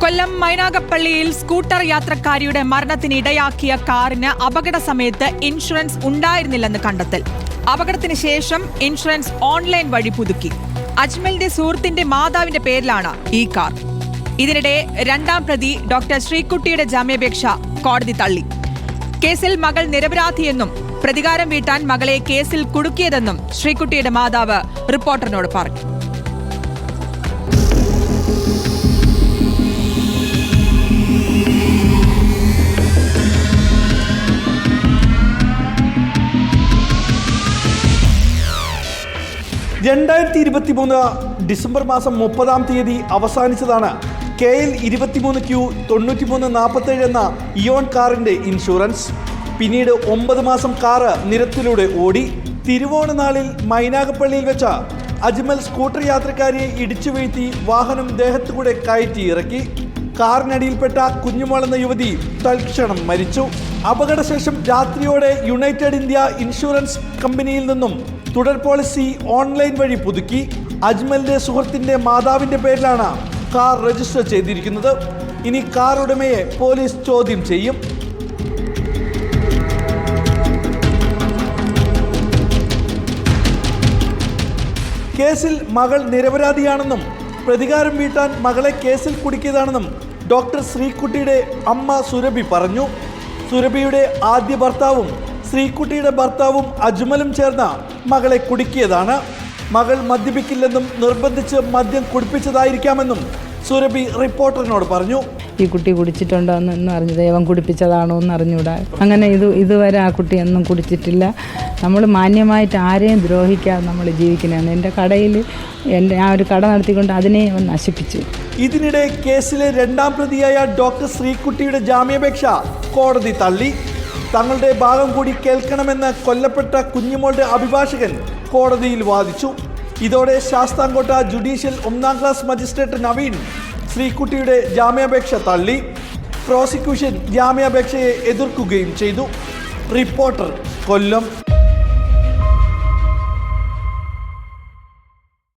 കൊല്ലം മൈനാഗപ്പള്ളിയിൽ scooter യാത്രക്കാരിയുടെ മരണത്തിന് ഇടയാക്കിയ കാറിന് അപകട സമയത്ത് ഇൻഷുറൻസ് ഉണ്ടായിരുന്നില്ലെന്ന് കണ്ടെത്തൽ. അപകടത്തിന് ശേഷം ഇൻഷുറൻസ് ഓൺലൈൻ വഴി പുതുക്കി. അജ്മലിന്റെ സുഹൃത്തിന്റെ മാതാവിന്റെ പേരിലാണ് ഈ കാർ. ഇതിനിടെ രണ്ടാം പ്രതി ഡോക്ടർ ശ്രീകുട്ടിയുടെ ജാമ്യാപേക്ഷ കോടതി തള്ളി. കേസിൽ മകൾ നിരപരാധിയെന്നും പ്രതികാരം വീട്ടാൻ മകളെ കേസിൽ കുടുക്കിയതെന്നും ശ്രീകുട്ടിയുടെ മാതാവ് റിപ്പോർട്ടറിനോട് പറഞ്ഞു. ഡിസംബർ മാസം 30 അവസാനിച്ചതാണ് KL 23Q 9347 എന്ന ഇയോൺ കാറിന്റെ ഇൻഷുറൻസ്. പിന്നീട് 9 മാസം കാറ് നിരത്തിലൂടെ ഓടി. തിരുവോണനാളിൽ മൈനാഗപ്പള്ളിയിൽ വെച്ച അജ്മൽ സ്കൂട്ടർ യാത്രക്കാരിയെ ഇടിച്ചു വീഴ്ത്തി വാഹനം ദേഹത്തുകൂടെ കയറ്റി ഇറക്കി. കാറിനടിയിൽപ്പെട്ട കുഞ്ഞുമോൾ എന്ന യുവതി തൽക്ഷണം മരിച്ചു. അപകടശേഷം രാത്രിയോടെ യുണൈറ്റഡ് ഇന്ത്യ ഇൻഷുറൻസ് കമ്പനിയിൽ നിന്നും തുടർ പോളിസി ഓൺലൈൻ വഴി പുതുക്കി. അജ്മലിന്റെ സുഹൃത്തിന്റെ മാതാവിന്റെ പേരിലാണ് കാർ രജിസ്റ്റർ ചെയ്തിരിക്കുന്നത്. ഇനി കാർ ഉടമയെ പോലീസ് ചോദ്യം ചെയ്യും. കേസിൽ മകൾ നിരപരാധിയാണെന്നും പ്രതികാരം വീട്ടാൻ മകളെ കേസിൽ കുടുക്കിയതാണെന്നും ഡോക്ടർ ശ്രീകുട്ടിയുടെ അമ്മ സുരഭി പറഞ്ഞു. സുരഭിയുടെ ആദ്യ ഭർത്താവും ശ്രീകുട്ടിയുടെ ഭർത്താവും അജ്മലും ചേർന്ന മകളെ കുടുക്കിയതാണ്. മകൾ മദ്യപിക്കില്ലെന്നും നിർബന്ധിച്ച് മദ്യം കുടിപ്പിച്ചതായിരിക്കാമെന്നും സുരഭി റിപ്പോർട്ടറിനോട് പറഞ്ഞു. ഈ കുട്ടി കുടിച്ചിട്ടുണ്ടോ എന്ന് അറിഞ്ഞത്, ദൈവം കുടിപ്പിച്ചതാണോ എന്ന് അറിഞ്ഞൂടാ. അങ്ങനെ ഇതുവരെ ആ കുട്ടി ഒന്നും കുടിച്ചിട്ടില്ല. നമ്മൾ മാന്യമായിട്ട് ആരെയും ദ്രോഹിക്കാതെ നമ്മൾ ജീവിക്കുന്നതാണ്. എൻ്റെ കടയിൽ ഞാൻ ഒരു കട നടത്തിക്കൊണ്ട് അതിനെ നശിപ്പിച്ചു. ഇതിനിടെ കേസിലെ രണ്ടാം പ്രതിയായ ഡോക്ടർ ശ്രീകുട്ടിയുടെ ജാമ്യാപേക്ഷ കോടതി തള്ളി. തങ്ങളുടെ ഭാഗം കൂടി കേൾക്കണമെന്ന് കൊല്ലപ്പെട്ട കുഞ്ഞുമോളുടെ അഭിഭാഷകൻ കോടതിയിൽ വാദിച്ചു. ഇതോടെ ശാസ്താംകോട്ട ജുഡീഷ്യൽ 1ാം ക്ലാസ് മജിസ്ട്രേറ്റ് നവീൻ ശ്രീകുട്ടിയുടെ ജാമ്യാപേക്ഷ തള്ളി. പ്രോസിക്യൂഷൻ ജാമ്യാപേക്ഷയെ എതിർക്കുകയും ചെയ്തു. റിപ്പോർട്ടർ, കൊല്ലം.